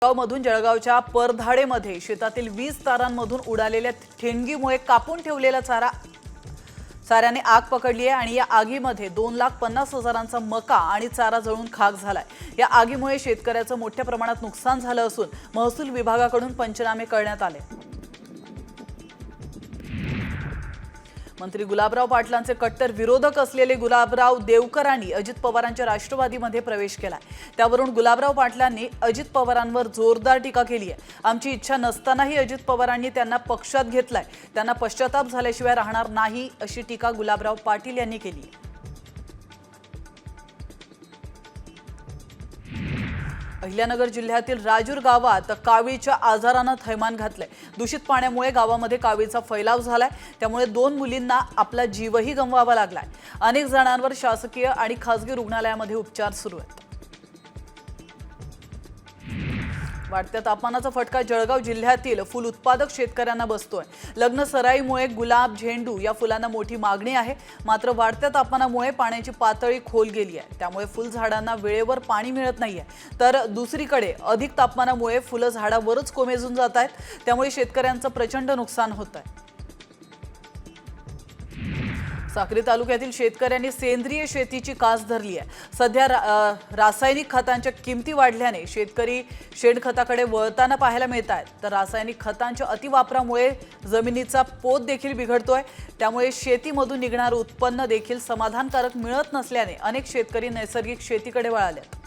मधून जळगावच्या परधाडेमध्ये शेतातील 20 तारांमधून उडालेल्या ठेणगीमुळे कापून ठेवलेला चाऱ्याने आग पकडली आहे आणि या आगीमध्ये 2,50,000चा मका आणि चारा जळून खाक झालाय। या आगीमुळे शेतकऱ्याचं मोठ्या प्रमाणात नुकसान झालं असून महसूल विभागाकडून पंचनामे करण्यात आले। मंत्री गुलाबराव पाटलांचे कट्टर विरोधक असलेले गुलाबराव देवकरांनी अजित पवारांच्या राष्ट्रवादीमध्ये प्रवेश केलाय। त्यावरून गुलाबराव पाटलांनी अजित पवारांवर जोरदार टीका केली आहे। आमची इच्छा नसतानाही अजित पवारांनी त्यांना पक्षात घेतलाय, त्यांना पश्चाताप झाल्याशिवाय राहणार नाही अशी टीका गुलाबराव पाटील यांनी केली आहे। अहिल्यानगर जिल्ह्यातील राजूर गावात कावीळच्या आजाराने थैमान घातले। दूषित पाण्यामुळे गावामध्ये कावीळचा फैलाव झालाय, त्यामुळे 2 मुलींना आपला जीवही गमवावा लागलाय। अनेक जणांवर शासकीय आणि खासगी रुग्णालयामध्ये उपचार सुरू आहेत। वाढत्या तापमानाचा फटका जळगाव जिल्ह्यातील फुल उत्पादक शेतकऱ्यांना बसतोय। लग्न सराईमुळे गुलाब, झेंडू या फुलांना मोठी मागणी आहे, मात्र वाढत्या तापमानामुळे पाण्याची पातळी खोल गेली आहे, त्यामुळे फुलझाडांना वेळेवर पाणी मिळत नाहीये। तर दुसरीकडे अधिक तापमानामुळे फुलं झाडावरच कोमेजून जात आहेत, त्यामुळे शेतकऱ्यांचं प्रचंड नुकसान होत आहे। साक्री तालुक्यातील शेतकऱ्यांनी सेंद्रिय शेतीची कास धरली आहे। सध्या रासायनिक खतांच्या किमती वाढल्याने शेतकरी शेणखताकडे वळताना पाहायला मिळत आहेत। तर रासायनिक खतांच्या अतिवापरामुळे जमिनीचा पोत देखील बिघडतोय, त्यामुळे शेतीमधून निघणारे उत्पन्न देखील समाधानकारक मिळत नसल्याने अनेक शेतकरी नैसर्गिक शेतीकडे वळाले आहेत।